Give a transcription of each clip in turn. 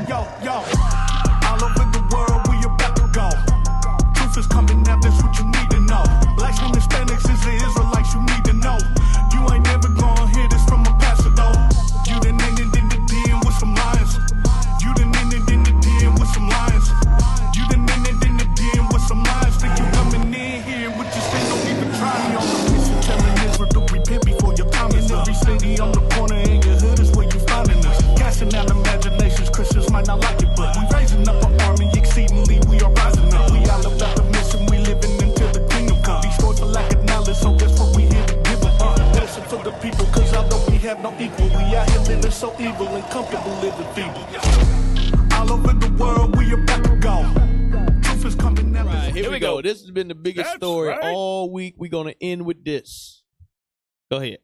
yo. All over the world, we about to go. Truth is coming out, that's what you need to know. Blacks and Hispanics is the Israelites, you need to know. You ain't never gonna hear this from a pastor, though. You done ended in the den with some lions. You done ended in the den with some lions. You done ended in the den with some lions. Think you coming in here with your sin, don't even try me on the mission. Telling Israel to repent before your time is up. Every city on the corner in your hood is where you finding us. Casting out imaginations, Christians might not like it, but we raising up an army exceedingly, we are rising up. We all about the mission, we living until the kingdom come. Destroyed for lack of knowledge, so that's what we here to give them up. Blessing for the people, cause although we have no equal, we out here living so evil and comfortable living feeble. All over the world, we about to go. Truth is coming out. Right, here we go. This has been the biggest story all week. We're going to end with this. Go ahead.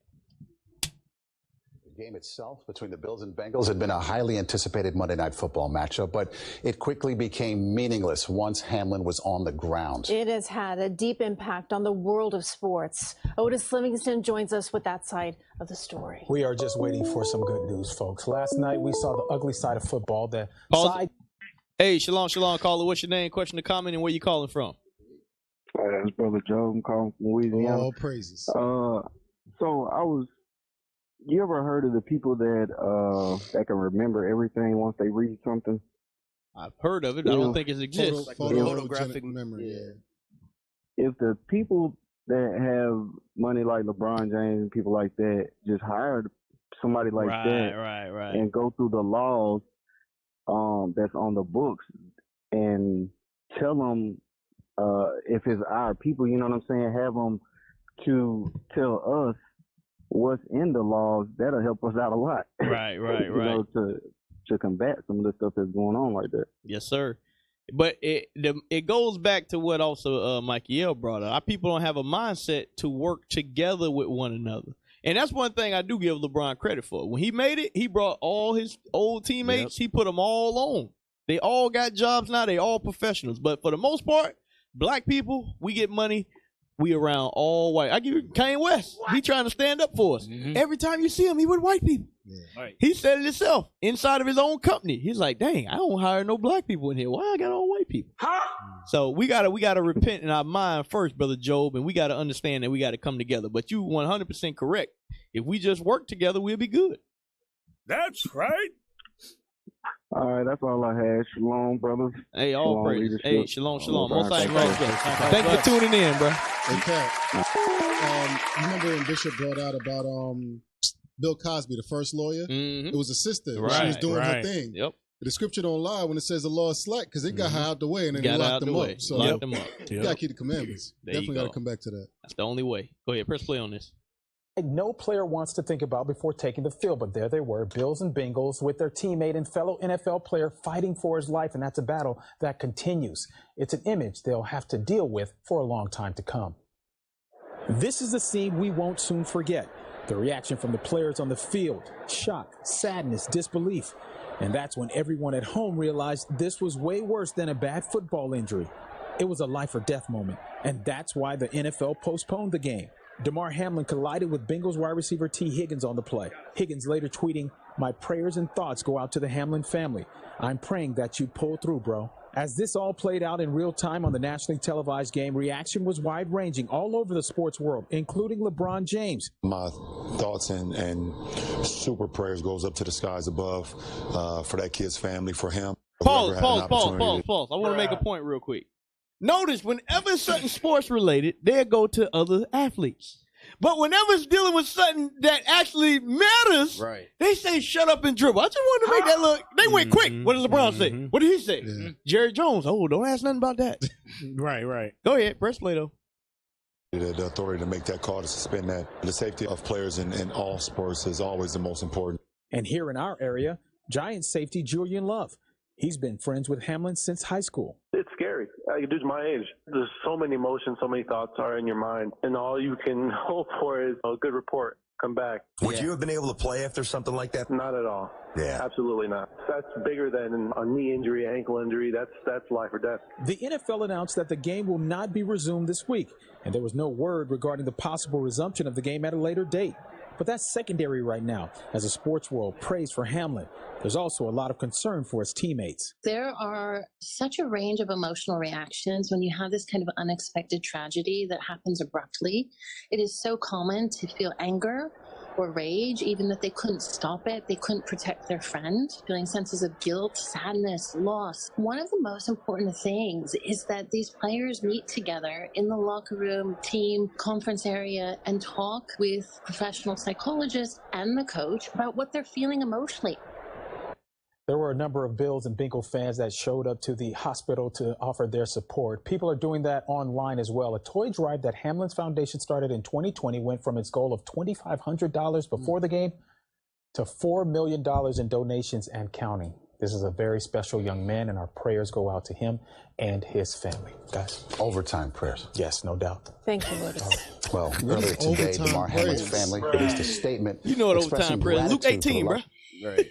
The game itself between the Bills and Bengals had been a highly anticipated Monday Night Football matchup, but it quickly became meaningless once Hamlin was on the ground. It has had a deep impact on the world of sports. Otis Livingston joins us with that side of the story. We are just waiting for some good news, folks. Last night we saw the ugly side of football. Hey, shalom, caller. What's your name, question, or comment, and where you calling from? That's Brother Joe. I'm calling from Louisiana. All praises. You ever heard of the people that can remember everything once they read something? I've heard of it. I don't think it exists. Photographic memory. Yeah. If the people that have money like LeBron James and people like that just hired somebody like that and go through the laws that's on the books and tell them if it's our people, you know what I'm saying, have them to tell us what's in the laws, that'll help us out a lot. Right. know, to combat some of the stuff that's going on like that. Yes, sir. But it goes back to what also Michael brought up. Our people don't have a mindset to work together with one another. And that's one thing I do give LeBron credit for. When he made it, he brought all his old teammates. He put them all on. They all got jobs now. They all professionals. But for the most part, black people, we get money. We around all white. I give you Kanye West. He trying to stand up for us. Every time you see him, he with white people. Right. He said it himself inside of his own company. He's like, dang, I don't hire no black people in here. Why I got all white people? So we gotta repent in our mind first, Brother Job, and we gotta understand that we gotta come together. But you 100% correct. If we just work together, we'll be good. That's right. All right, that's all I had. Shalom, brothers. Hey, all praises. Hey, shalom. Most thanks, thanks for tuning in, bro. Okay. You remember when Bishop brought out about Bill Cosby, the first lawyer? It was a sister. She was doing her thing. Yep. But the scripture don't lie when it says the law is slack because it got her out the way and then locked them up. So you got to keep the commandments. Definitely got to come back to that. That's the only way. Go ahead, press play on this. No player wants to think about before taking the field, but there they were, Bills and Bengals, with their teammate and fellow NFL player fighting for his life, and that's a battle that continues. It's an image they'll have to deal with for a long time to come. This is a scene we won't soon forget. The reaction from the players on the field, shock, sadness, disbelief. And that's when everyone at home realized this was way worse than a bad football injury. It was a life or death moment, and that's why the NFL postponed the game. Damar Hamlin collided with Bengals wide receiver T. Higgins on the play. Higgins later tweeting, "My prayers and thoughts go out to the Hamlin family. I'm praying that you pull through, bro." As this all played out in real time on the nationally televised game, reaction was wide-ranging all over the sports world, including LeBron James. My thoughts and super prayers goes up to the skies above for that kid's family, for him. Pause. I want to make a point real quick. Notice whenever it's something sports related, they'll go to other athletes. But whenever it's dealing with something that actually matters, they say shut up and dribble. I just wanted to make that look. They went quick. What did LeBron say? What did he say? Jerry Jones. Oh, don't ask nothing about that. Right. Go ahead. Press play, though. The authority to make that call to suspend that. The safety of players in all sports is always the most important. And here in our area, Giants safety Julian Love. He's been friends with Hamlin since high school. It's scary. A dude's my age. There's so many emotions, so many thoughts are in your mind. And all you can hope for is a good report. Come back. Would you have been able to play after something like that? Not at all. Yeah. Absolutely not. That's bigger than a knee injury, ankle injury. That's life or death. The NFL announced that the game will not be resumed this week, and there was no word regarding the possible resumption of the game at a later date. But that's secondary right now, as the sports world prays for Hamlin. There's also a lot of concern for his teammates. There are such a range of emotional reactions when you have this kind of unexpected tragedy that happens abruptly. It is so common to feel anger or rage, even that they couldn't stop it. They couldn't protect their friend, feeling senses of guilt, sadness, loss. One of the most important things is that these players meet together in the locker room, team, conference area, and talk with professional psychologists and the coach about what they're feeling emotionally. There were a number of Bills and Bengal fans that showed up to the hospital to offer their support. People are doing that online as well. A toy drive that Hamlin's Foundation started in 2020 went from its goal of $2,500 before the game to $4 million in donations and counting. This is a very special young man, and our prayers go out to him and his family. Guys. Overtime prayers. Yes, no doubt. Thank you, Lotus. Well, earlier today, Damar Hamlin's family released a statement. You know what overtime prayers. Luke 18, bro. Right.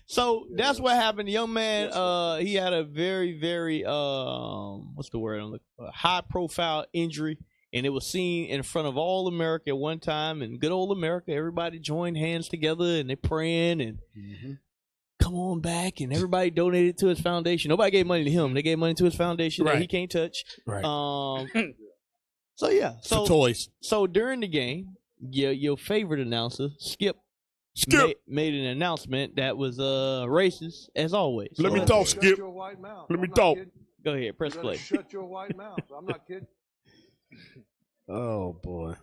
So that's what happened. The young man, he had a very, very, what's the word? High-profile injury, and it was seen in front of all America at one time. And good old America, everybody joined hands together, and they praying and come on back. And everybody donated to his foundation. Nobody gave money to him. They gave money to his foundation that he can't touch. Right. So yeah. So for toys. So during the game, your favorite announcer, Skip. Made an announcement that was racist, as always. Let me talk, Skip. Let me talk. Go ahead, press play. Shut your white mouth. I'm not kidding. Oh, boy.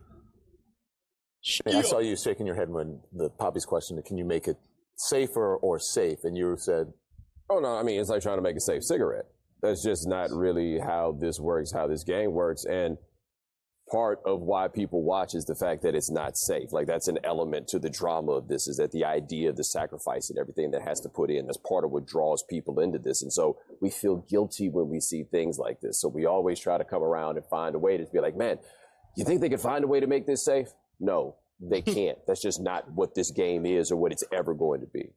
I saw you shaking your head when the Poppy's question, can you make it safer or safe? And you said, oh, no, I mean, it's like trying to make a safe cigarette. That's just not really how this works, how this game works. And part of why people watch is the fact that it's not safe. Like, that's an element to the drama of this, is that the idea of the sacrifice and everything that has to put in, that's part of what draws people into this. And so we feel guilty when we see things like this. So we always try to come around and find a way to be like, man, you think they could find a way to make this safe? No, they can't. That's just not what this game is or what it's ever going to be.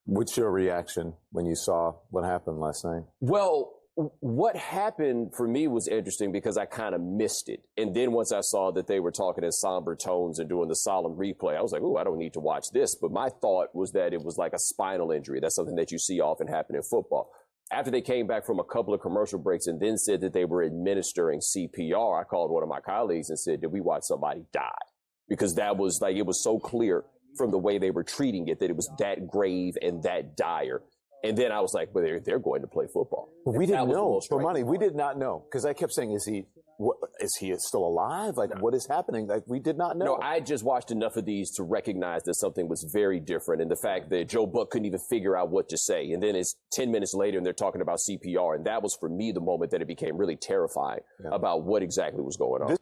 What's your reaction when you saw what happened last night? Well, what happened for me was interesting because I kind of missed it. And then once I saw that they were talking in somber tones and doing the solemn replay, I was like, oh, I don't need to watch this. But my thought was that it was like a spinal injury. That's something that you see often happen in football. After they came back from a couple of commercial breaks and then said that they were administering CPR, I called one of my colleagues and said, did we watch somebody die? Because that was like, it was so clear from the way they were treating it that it was that grave and that dire. And then I was like, well, they're going to play football. Well, we didn't know. For money, we did not know. Because I kept saying, is he still alive? Like, what is happening? Like, we did not know. No, I just watched enough of these to recognize that something was very different. And the fact that Joe Buck couldn't even figure out what to say. And then it's 10 minutes later and they're talking about CPR. And that was, for me, the moment that it became really terrifying about what exactly was going on.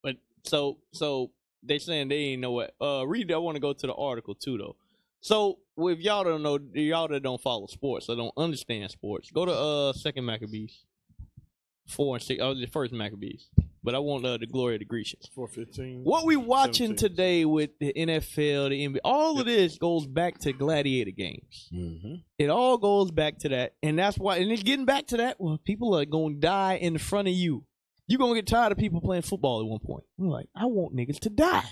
But so they saying they didn't know what. Reed, I want to go to the article, too, though. So, if y'all don't know, y'all that don't follow sports or don't understand sports, go to 2nd Maccabees, 4 and 6, the 1st Maccabees. But I want the glory of the Grecians. 4:15. What we watching 17. Today with the NFL, the NBA, all of this goes back to gladiator games. It all goes back to that, and that's why. And it's getting back to that. Well, people are going to die in front of you. You're going to get tired of people playing football at one point. You're like, I want niggas to die.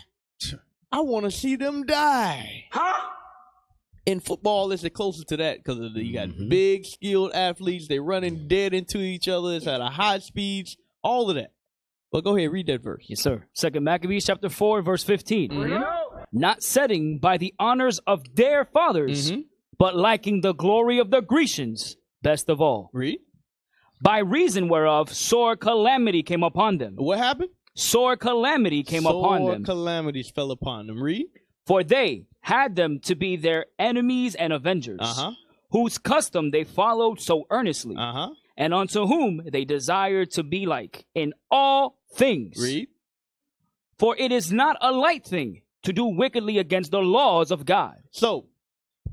I want to see them die. Huh? In football, it's the closest to that because you got big, skilled athletes. They're running dead into each other. It's at a high speeds, all of that. But go ahead, read that verse. Yes, sir. 2nd Maccabees chapter 4, verse 15. Not setting by the honors of their fathers, but liking the glory of the Grecians, best of all. Read. By reason whereof sore calamity came upon them. What happened? Sore calamity came upon them. Sore calamities fell upon them. Read. For they had them to be their enemies and avengers, whose custom they followed so earnestly, and unto whom they desired to be like in all things. Read. For it is not a light thing to do wickedly against the laws of God. So,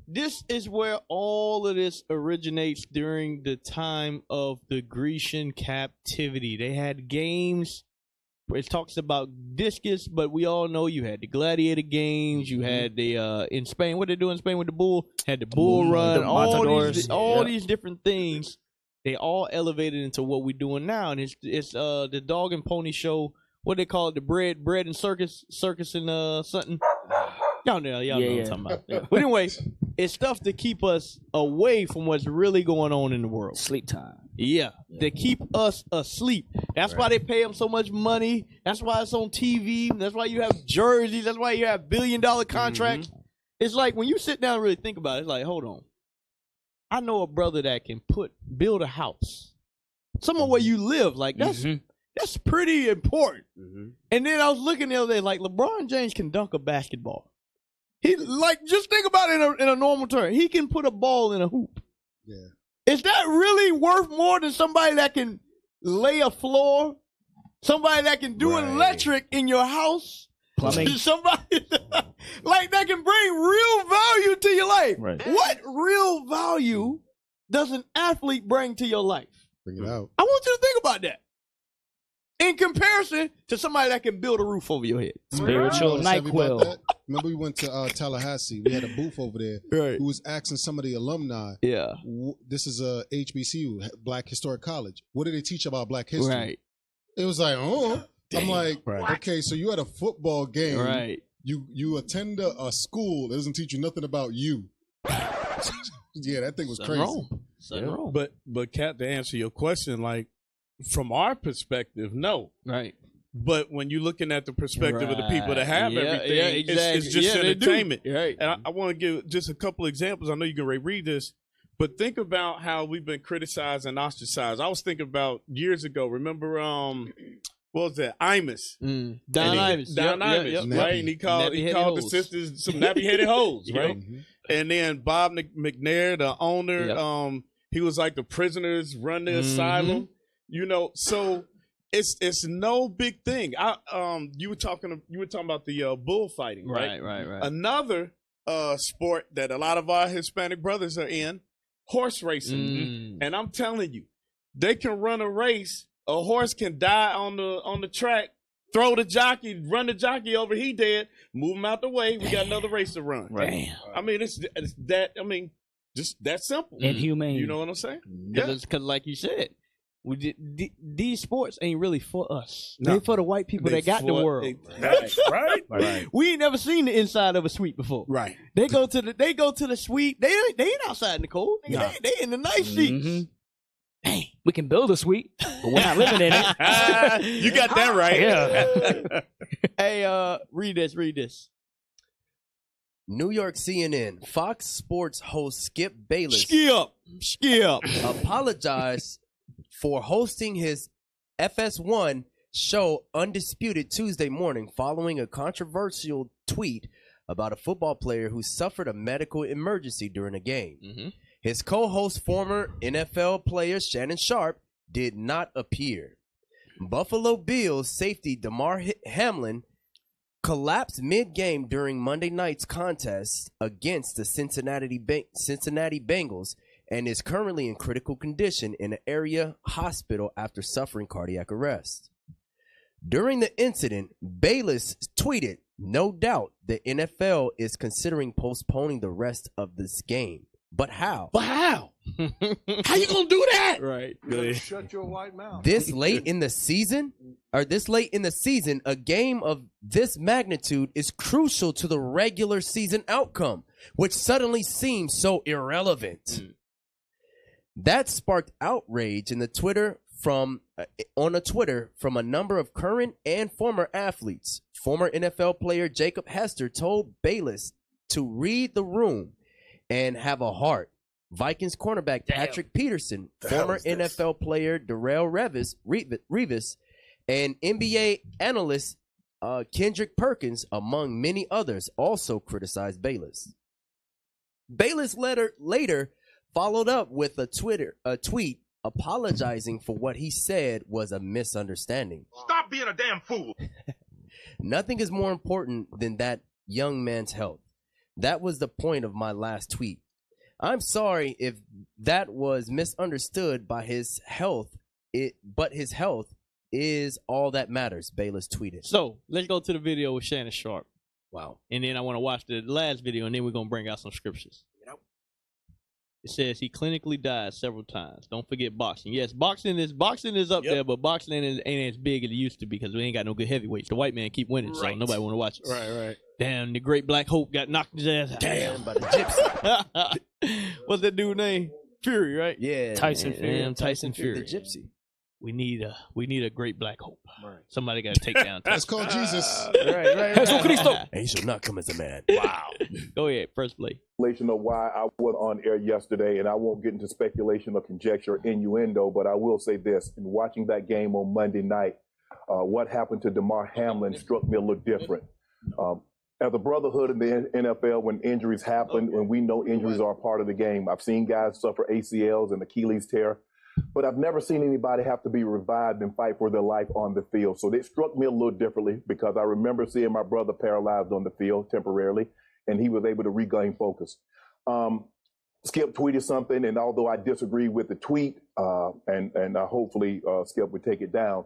this is where all of this originates during the time of the Grecian captivity. They had games. It talks about discus, but we all know you had the gladiator games. You had the in Spain. What they do in Spain with the bull? Had the bull run. The all these different things. They all elevated into what we're doing now, and it's the dog and pony show what they call it, the bread and circus and something. Y'all know what I'm talking about. Yeah. But anyway, it's stuff to keep us away from what's really going on in the world. Sleep time. Yeah, to keep us asleep. That's why they pay them so much money. That's why it's on TV. That's why you have jerseys. That's why you have billion-dollar contracts. It's like when you sit down and really think about it, it's like, hold on. I know a brother that can build a house. Somewhere where you live. Like, that's pretty important. And then I was looking the other day, like, LeBron James can dunk a basketball. He, like, just think about it in a normal term. He can put a ball in a hoop. Yeah. Is that really worth more than somebody that can lay a floor? Somebody that can do electric in your house? Plumbing. Somebody like that can bring real value to your life. Right. What real value does an athlete bring to your life? Bring it out. I want you to think about that. In comparison to somebody that can build a roof over your head. Spiritual NyQuil. Remember we went to Tallahassee. We had a booth over there who was asking some of the alumni. Yeah. This is a HBCU, Black Historic College. What do they teach about Black history? Right. It was like, oh. Damn. I'm like, okay, so you at a football game. Right. You attend a school that doesn't teach you nothing about you. Yeah, that thing was crazy. Wrong. But Kat, to answer your question, like from our perspective, no. Right. But when you're looking at the perspective of the people that have everything, exactly. it's just entertainment. Right. And I want to give just a couple examples. I know you can read this, but think about how we've been criticized and ostracized. I was thinking about years ago. Remember, what was that? I.U.I.C. Don Imus. Don Imus, right? And he called the sisters some nappy-headed hoes, right? And then Bob McNair, the owner, he was like the prisoners run the asylum. You know, so it's no big thing. You were talking about the bullfighting, right? Right. Another sport that a lot of our Hispanic brothers are in, horse racing. And I'm telling you, they can run a race. A horse can die on the track, throw the jockey, run the jockey over, he dead, move him out the way, we got another race to run. Right. I mean, it's that, I mean, just that simple. Inhumane. You know what I'm saying? Because like you said, these sports ain't really for us. They're for the white people that got the world. That's right. We ain't never seen the inside of a suite before. Right. They go to the suite. They ain't outside in the cold. They in the nice seats. Dang. We can build a suite, but we're not living in it. You got that right. Yeah. Hey, read this. New York CNN, Fox Sports host Skip Bayless Skip apologized for hosting his FS1 show Undisputed Tuesday morning following a controversial tweet about a football player who suffered a medical emergency during a game. His co-host, former NFL player Shannon Sharpe, did not appear. Buffalo Bills safety Damar Hamlin collapsed mid-game during Monday night's contest against the Cincinnati Bengals and is currently in critical condition in an area hospital after suffering cardiac arrest. During the incident, Bayless tweeted, "No doubt the NFL is considering postponing the rest of this game. But how? How you gonna do that?" Right. Shut your white mouth. This late in the season, a game of this magnitude is crucial to the regular season outcome, which suddenly seems so irrelevant. That sparked outrage in the Twitter from a number of current and former athletes. Former NFL player Jacob Hester told Bayless to read the room and have a heart. Vikings cornerback Patrick Peterson, former NFL player Darrelle Revis, and NBA analyst Kendrick Perkins, among many others, also criticized Bayless. Bayless later followed up with a tweet apologizing for what he said was a misunderstanding. Stop being a damn fool. Nothing is more important than that young man's health. That was the point of my last tweet. I'm sorry if that was misunderstood by his health, but his health is all that matters, Bayless tweeted. So let's go to the video with Shannon Sharpe. Wow. And then I want to watch the last video, and then we're going to bring out some scriptures. It says he clinically died several times. Don't forget boxing. Yes, boxing is up there, but boxing ain't as big as it used to be because we ain't got no good heavyweights. The white man keep winning, so nobody want to watch it. Right. Damn, the great Black Hope got knocked his ass out. Damn, by the gypsy. What's that dude name? Fury, right? Yeah, Tyson Fury. Damn, Tyson Fury. The gypsy. We need a great Black Hope. Right. Somebody got to take down. That's called Jesus. Right. Jesus Cristo. And he shall not come as a man. Wow. Go ahead, first play. Of why I went on air yesterday, and I won't get into speculation or conjecture or innuendo, but I will say this: in watching that game on Monday night, what happened to Damar Hamlin struck me a little different. As a brotherhood in the NFL, when injuries happen, and we know injuries are a part of the game, I've seen guys suffer ACLs and Achilles tear. But I've never seen anybody have to be revived and fight for their life on the field. So it struck me a little differently because I remember seeing my brother paralyzed on the field temporarily, and he was able to regain focus. Skip tweeted something, and although I disagree with the tweet, and hopefully Skip would take it down,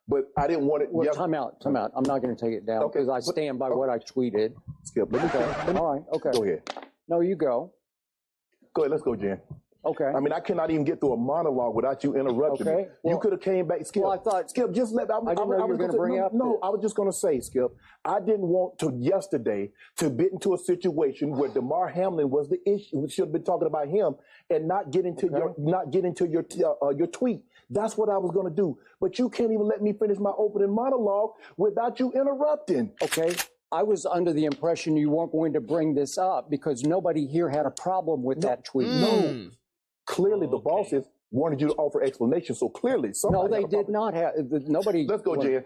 but I didn't want it. Well, time out. I'm not going to take it down because I stand by what I tweeted. Skip, let me go. All right, okay. Go ahead. No, you go. Go ahead, let's go, Jen. Okay. I mean, I cannot even get through a monologue without you interrupting me. Well, you could have came back, Skip. Well, I thought, Skip, just let. I didn't know you were going to bring up. No, I was just going to say, Skip. I didn't want to yesterday to get into a situation where Damar Hamlin was the issue. We should have been talking about him and not get into your tweet. That's what I was going to do. But you can't even let me finish my opening monologue without you interrupting. Okay. I was under the impression you weren't going to bring this up because nobody here had a problem with that tweet. No. Clearly, the bosses wanted you to offer explanation. So clearly, somebody. No, they did not have. Nobody. Let's go, Jen.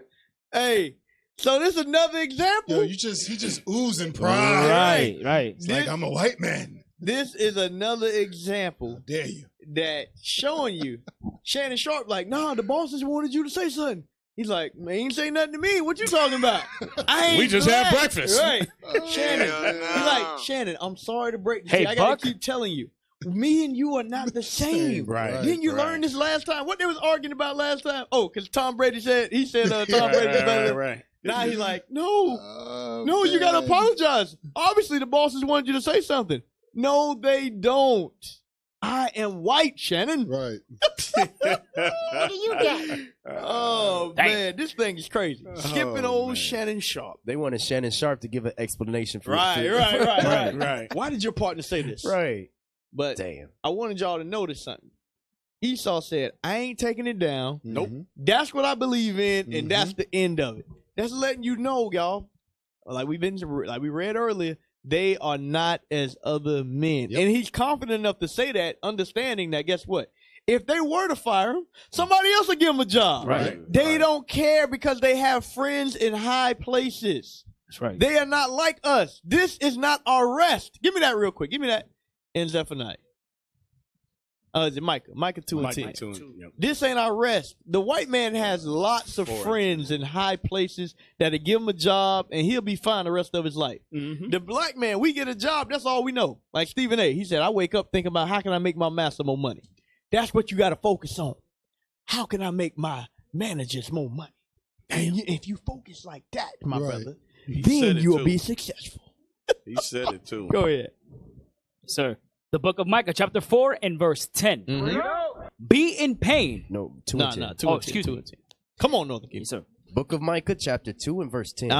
Hey, so this is another example. Yo, he just oozing pride. Right. It's like I'm a white man. This is another example. How dare you? That showing you, Shannon Sharp, like, nah, the bosses wanted you to say something. He's like, man, he ain't say nothing to me. What you talking about? We just had breakfast. Right. Shannon. He's like, Shannon, I'm sorry to break this. Hey, I gotta keep telling you. Me and you are not the same. Right. Didn't you learn this last time? What they was arguing about last time? Oh, because Tom Brady said Tom Brady was better. Right. Now he's like, no, you gotta apologize. Obviously, the bosses wanted you to say something. No, they don't. I am white, Shannon. Right. What do you get? Oh, man, this thing is crazy. Skipping old Shannon Sharp. They wanted Shannon Sharp to give an explanation for Right. Why did your partner say this? Right. But damn, I wanted y'all to notice something. Esau said, I ain't taking it down. Nope. That's what I believe in, and that's the end of it. That's letting you know, y'all, like we read earlier, they are not as other men. Yep. And he's confident enough to say that, understanding that, guess what? If they were to fire him, somebody else would give him a job. Right. They don't care because they have friends in high places. That's right. They are not like us. This is not our rest. Give me that real quick. Give me that in Zephaniah. Is it Micah? Micah 2 and 10. Yep. This ain't our rest. The white man has lots of friends in high places that'll give him a job, and he'll be fine the rest of his life. Mm-hmm. The black man, we get a job, that's all we know. Like Stephen A., he said, I wake up thinking about how can I make my master more money. That's what you got to focus on. How can I make my managers more money? And if you focus like that, my brother, then you'll be successful. He said it too. Go ahead. Sir. The book of Micah, chapter 4 and verse 10. Mm-hmm. Be in pain. No, 2 and 10. 2 and 10. 2 and 10. Come on, Northern King. Yes, sir. Book of Micah, chapter 2 and verse 10.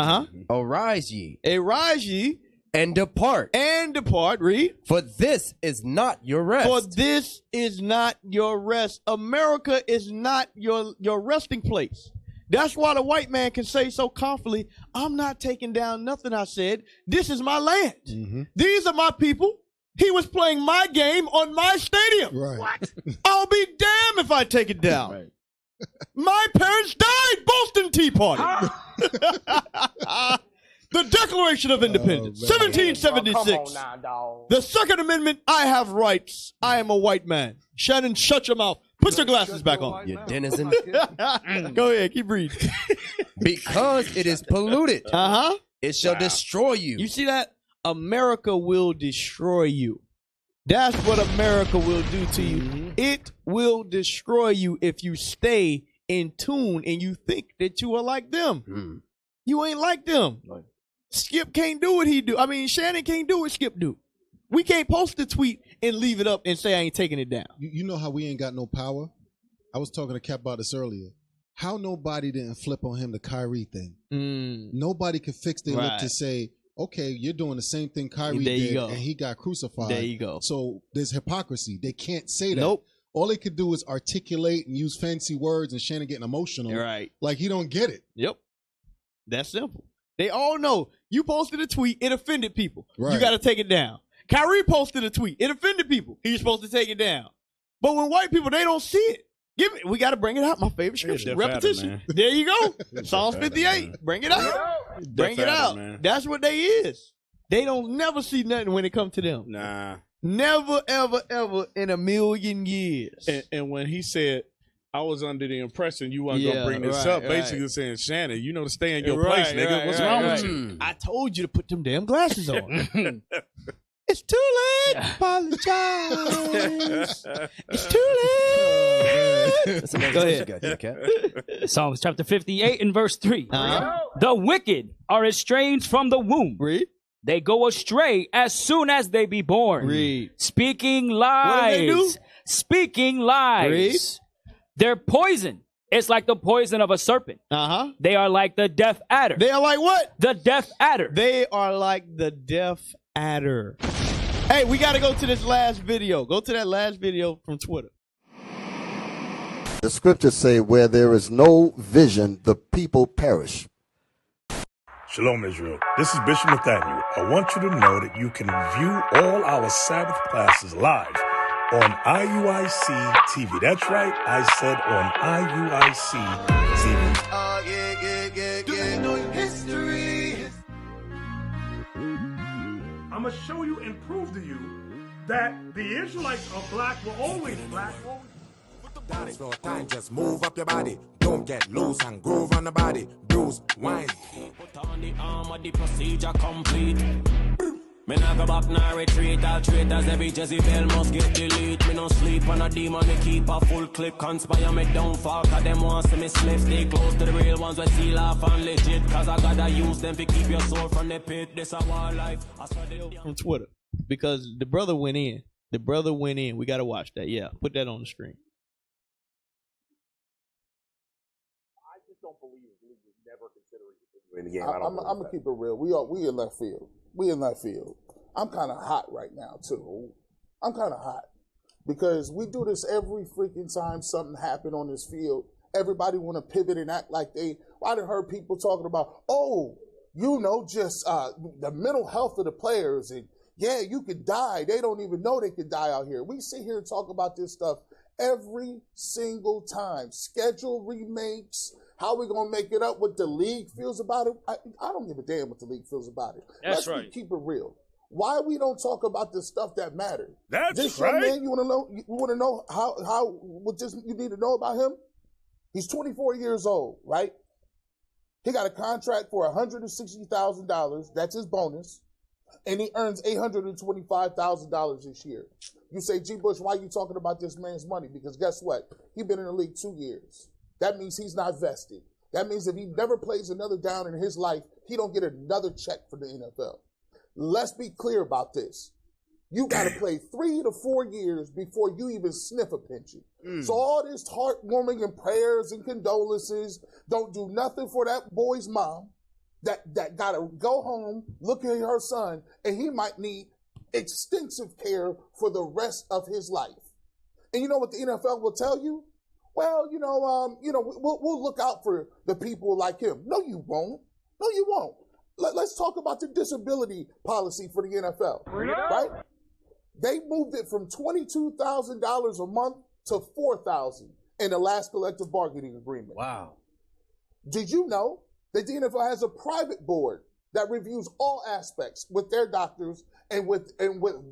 Arise ye. Arise ye. And depart. And depart. Read. For this is not your rest. For this is not your rest. America is not your resting place. That's why the white man can say so confidently, I'm not taking down nothing I said. This is my land. Mm-hmm. These are my people. He was playing my game on my stadium. Right. What? I'll be damned if I take it down. Right. My parents died Boston Tea Party. The Declaration of Independence, 1776. Come on now, dog. The Second Amendment, I have rights. I am a white man. Shannon, shut your mouth. Put your glasses back on. You denizen. Go ahead, keep reading. Because it is polluted. It shall destroy you. You see that? America will destroy you. That's what America will do to you. It will destroy you if you stay in tune and you think that you are like them. You ain't like them. Skip can't do what he do. I mean, Shannon can't do what Skip do. We can't post a tweet and leave it up and say I ain't taking it down. You know how we ain't got no power? I was talking to Cap about this earlier. How nobody didn't flip on him the Kyrie thing. Nobody could fix their lip to say, okay, you're doing the same thing Kyrie did, and he got crucified. There you go. So there's hypocrisy. They can't say that. Nope. All they could do is articulate and use fancy words, and Shannon getting emotional. Right. Like he don't get it. Yep. That's simple. They all know you posted a tweet, it offended people. Right. You got to take it down. Kyrie posted a tweet, it offended people. He's supposed to take it down. But when white people, they don't see it. We got to bring it out. My favorite scripture, repetition. There you go. Psalms 58. Bring it out. Bring it out. Man. That's what they is. They don't never see nothing when it comes to them. Nah. Never, ever, ever in a million years. And when he said, I was under the impression you weren't going to bring this up, basically saying, Shannon, you know to stay in your place, nigga. What's wrong with you? I told you to put them damn glasses on. It's too late. Apologize. It's too late. Go ahead. Psalms chapter 58 and verse 3. The wicked are estranged from the womb. Read. They go astray as soon as they be born. Read. Speaking lies. What do they do? Speaking lies. Read. They're poison. It's like the poison of a serpent. They are like the deaf adder. They are like what? The deaf adder. They are like the deaf adder. Hey, we got to go to this last video. Go to that last video from Twitter. The scriptures say, where there is no vision, the people perish. Shalom, Israel. This is Bishop Nathaniel. I want you to know that you can view all our Sabbath classes live on I.U.I.C. TV. That's right. I said on I.U.I.C. TV. Do you know your history? I'm going to show you and prove to you that the Israelites are black, were always black. Dance for time, just move up your body. Don't get loose and groove on the body. Bruise, wine. Put on the armor, the procedure complete. Me nah go back, nah retreat. All traitors, every Jezebel must get delete. Me no sleep on a demon, me keep a full clip. Conspire me downfall, cause them want to see me slip. Stay close to the real ones, we seal off and legit. Cause I gotta use them to keep your soul from the pit. This a war life. From Twitter. Because the brother went in. The brother went in. We gotta watch that. Yeah, put that on the screen. I just don't believe the league is never considering in the game. I'm gonna keep it real. We in left field. We in left field. I'm kind of hot right now too. I'm kind of hot because we do this every freaking time something happened on this field. Everybody want to pivot and act like they. I done heard people talking about, just the mental health of the players, and yeah, you could die. They don't even know they could die out here. We sit here and talk about this stuff every single time. Schedule remakes. How we gonna make it up? What the league feels about it? I don't give a damn what the league feels about it. That's Let's keep it real. Why we don't talk about the stuff that matters? That's this right. young man, you want to know how what this you need to know about him? He's 24 years old, right? He got a contract for $160,000. That's his bonus, and he earns $825,000 this year. You say, G. Bush, why are you talking about this man's money? Because guess what? He's been in the league 2 years. That means he's not vested. That means if he never plays another down in his life, he don't get another check from the NFL. Let's be clear about this. You got to play 3 to 4 years before you even sniff a pension. So all this heartwarming and prayers and condolences don't do nothing for that boy's mom that got to go home, look at her son, and he might need extensive care for the rest of his life. And you know what the NFL will tell you? Well, we'll look out for the people like him. No, you won't. No, you won't. Let's talk about the disability policy for the NFL, right? They moved it from $22,000 a month to $4,000 in the last collective bargaining agreement. Wow. Did you know that the NFL has a private board that reviews all aspects with their doctors and with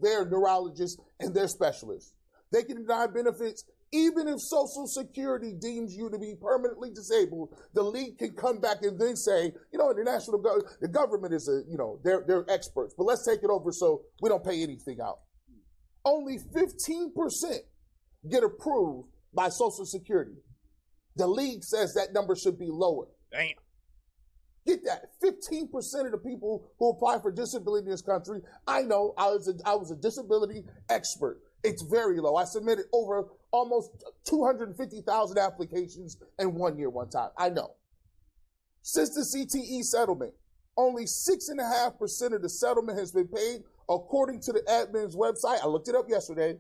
their neurologists and their specialists? They can deny benefits. Even if Social Security deems you to be permanently disabled, the league can come back and then say, the government is they're experts, but let's take it over so we don't pay anything out. Only 15% get approved by Social Security. The league says that number should be lower. Damn. Get that. 15% of the people who apply for disability in this country, I know, I was a disability expert. It's very low. I submitted over almost 250,000 applications in 1 year one time. I know. Since the CTE settlement, only 6.5% of the settlement has been paid, according to the admin's website. I looked it up yesterday.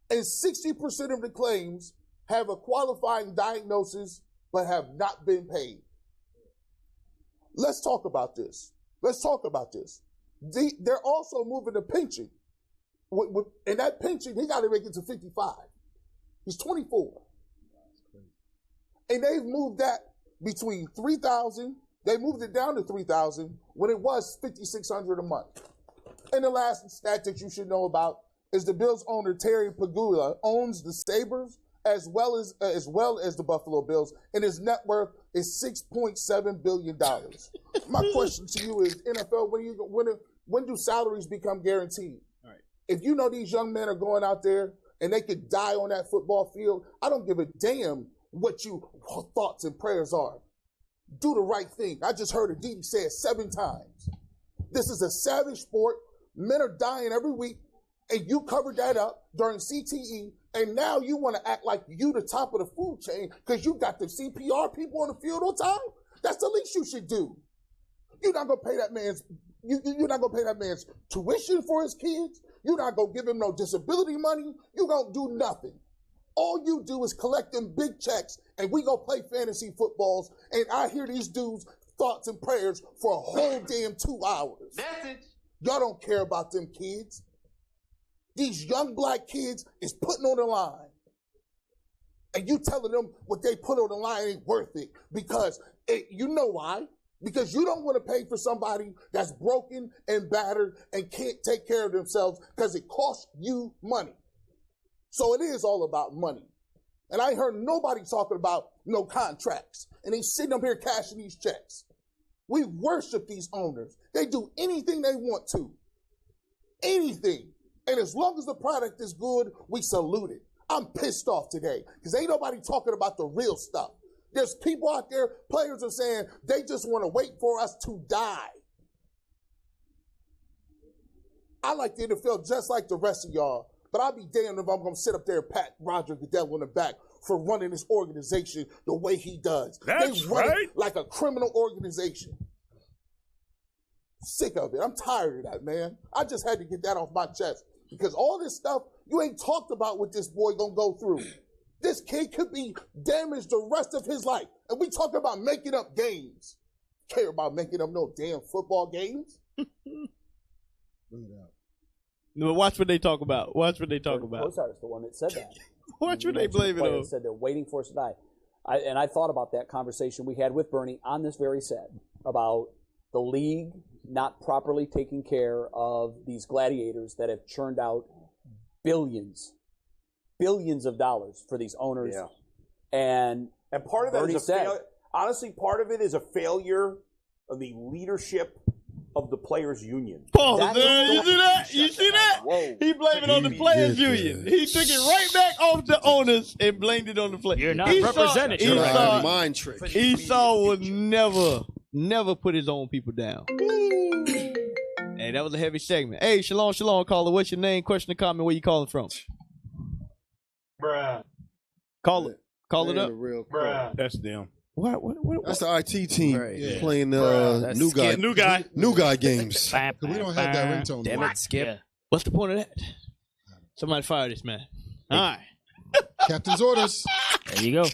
And 60% of the claims have a qualifying diagnosis but have not been paid. Let's talk about this. They're also moving the pension. And that pension, he got to make it to 55. He's 24. And they've moved that between 3,000. They moved it down to 3,000 when it was 5,600 a month. And the last stat that you should know about is the Bills owner Terry Pagula owns the Sabres as well as the Buffalo Bills, and his net worth is $6.7 billion. My question to you is, NFL, when do salaries become guaranteed? All right. If you know these young men are going out there and they could die on that football field, I don't give a damn what your thoughts and prayers are. Do the right thing. I just heard Aditi say it 7 times. This is a savage sport. Men are dying every week, and you covered that up during CTE, and now you want to act like you the top of the food chain because you got the CPR people on the field on time? That's the least you should do. You're not gonna pay that man's you're not gonna pay that man's tuition for his kids. You're not gonna give him no disability money. You don't do nothing. All you do is collect them big checks, and we go play fantasy footballs, and I hear these dudes' thoughts and prayers for a whole damn 2 hours. That's it. Y'all don't care about them kids. These young black kids is putting on the line. And you telling them what they put on the line ain't worth it. Because, you know why? Because you don't want to pay for somebody that's broken and battered and can't take care of themselves because it costs you money. So it is all about money. And I ain't heard nobody talking about no contracts. And they sitting up here cashing these checks. We worship these owners. They do anything they want to. Anything. And as long as the product is good, we salute it. I'm pissed off today because ain't nobody talking about the real stuff. There's people out there, players are saying they just want to wait for us to die. I like the NFL just like the rest of y'all, but I'll be damned if I'm going to sit up there and pat Roger Goodell on the back for running this organization the way he does. That's they run right. it like a criminal organization. Sick of it. I'm tired of that, man. I just had to get that off my chest because all this stuff, you ain't talked about what this boy gonna go through. This kid could be damaged the rest of his life. And we talking about making up games. Care about making up no damn football games? No, watch what they talk about. Watch what they talk about. Cozart's the one that said that. Watch what they blame it on. Said they're waiting for us to die. And I thought about that conversation we had with Bernie on this very set about the league not properly taking care of these gladiators that have churned out billions of dollars for these owners. Yeah. And part of that Bernie is honestly, part of it is a failure of the leadership of the players' union. Pause, you see that? You see that? Whoa. He blamed it on the players' union. He took it right back off the owners and blamed it on the players. You're not represented. Mind trick. Esau would never put his own people down. Hey, that was a heavy segment. Hey, shalom, caller. What's your name? Question or comment? Where you calling from? Bruh. Call it up. Bruh. That's them. What? That's the IT team playing new guy games. We don't have that ringtone. Damn it, Skip. Yeah. What's the point of that? Somebody fire this man. All right. Captain's orders. There you go.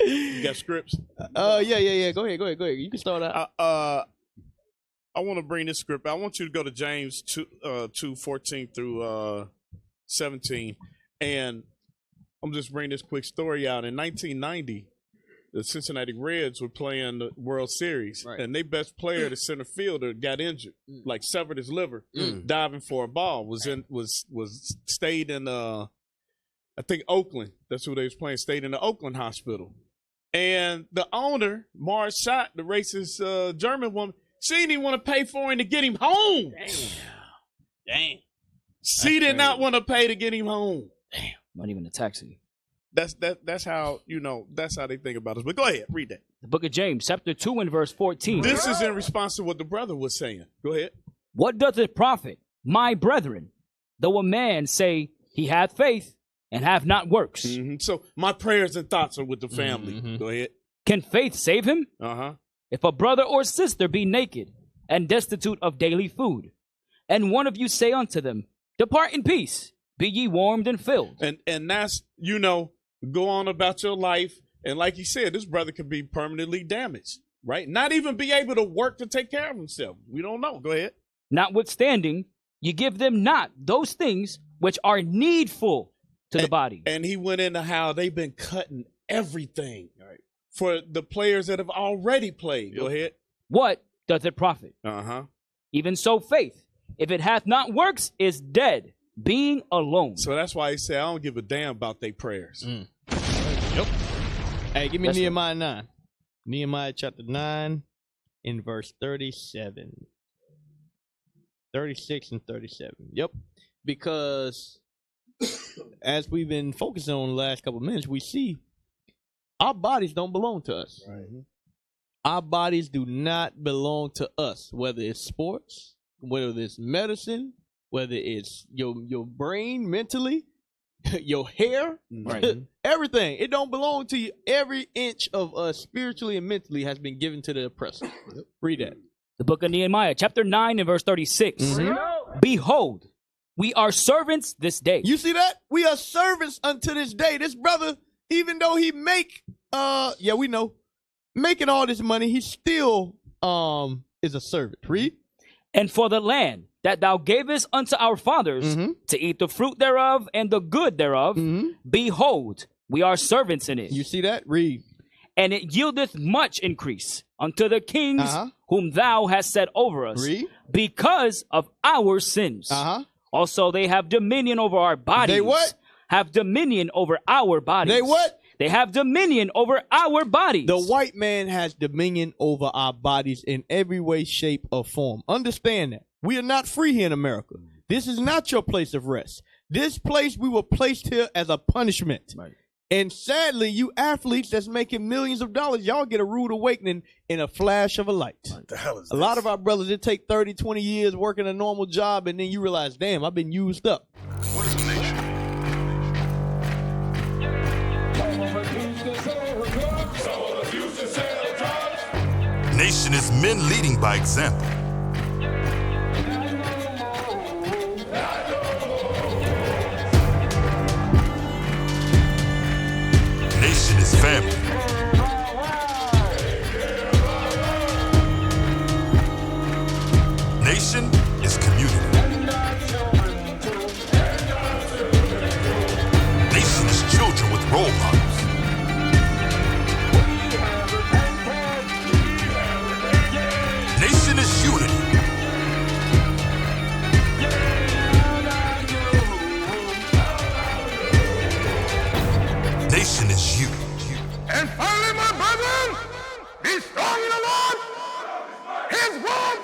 You got scripts? Yeah. Go ahead. You can start out. I want to bring this script. I want you to go to James 2:14 through 17. And I'm just bringing this quick story out. In 1990, the Cincinnati Reds were playing the World Series, and their best player, the center fielder, got injured, like severed his liver, diving for a ball. Stayed in I think Oakland. That's who they was playing. Stayed in the Oakland hospital, and the owner, Mars Schott, the racist German woman, she didn't even want to pay for him to get him home. Damn. She did not want to pay to get him home. Damn. Not even a taxi. That's how that's how they think about us. But go ahead, read that. The book of James, chapter 2 and verse 14. This is in response to what the brother was saying. Go ahead. What doth it profit, my brethren, though a man say he hath faith and have not works? Mm-hmm. So my prayers and thoughts are with the family. Mm-hmm. Go ahead. Can faith save him? Uh-huh. If a brother or sister be naked and destitute of daily food, and one of you say unto them, depart in peace, be ye warmed and filled. And that's, go on about your life. And like you said, this brother could be permanently damaged, right? Not even be able to work to take care of himself. We don't know. Go ahead. Notwithstanding, you give them not those things which are needful to the body. And he went into how they've been cutting everything for the players that have already played. Go ahead. What doth it profit? Uh-huh. Even so, faith, if it hath not works, is dead, being alone. So that's why he said, I don't give a damn about their prayers. Yep. Hey, give me Nehemiah 9. Nehemiah chapter 9 in verse 37. 36 and 37. Yep. Because as we've been focusing on the last couple of minutes, we see our bodies don't belong to us. Right. Our bodies do not belong to us, whether it's sports, whether it's medicine, whether it's your brain mentally, your hair, everything. It don't belong to you. Every inch of us spiritually and mentally has been given to the oppressor. Yep. Read that. The book of Nehemiah, chapter 9 and verse 36. Mm-hmm. Behold, we are servants this day. You see that? We are servants unto this day. This brother, even though he we know, making all this money, he still is a servant. Read. And for the land that thou gavest unto our fathers to eat the fruit thereof and the good thereof, behold, we are servants in it. You see that? Read. And it yieldeth much increase unto the kings whom thou hast set over us. Read. Because of our sins. Also, they have dominion over our bodies. They what? Have dominion over our bodies. They what? They have dominion over our bodies. The white man has dominion over our bodies in every way, shape, or form. Understand that. We are not free here in America. This is not your place of rest. This place, we were placed here as a punishment. Right. And sadly, you athletes that's making millions of dollars, y'all get a rude awakening in a flash of a light. What the hell is a lot of our brothers, it take 30, 20 years working a normal job, and then you realize, damn, I've been used up. What is a nation? Nation is men leading by example. Nation is family. Nation is community. Nation is children with role models. Nation is unity. Nation is you. And finally, my brethren, be strong in the Lord, His word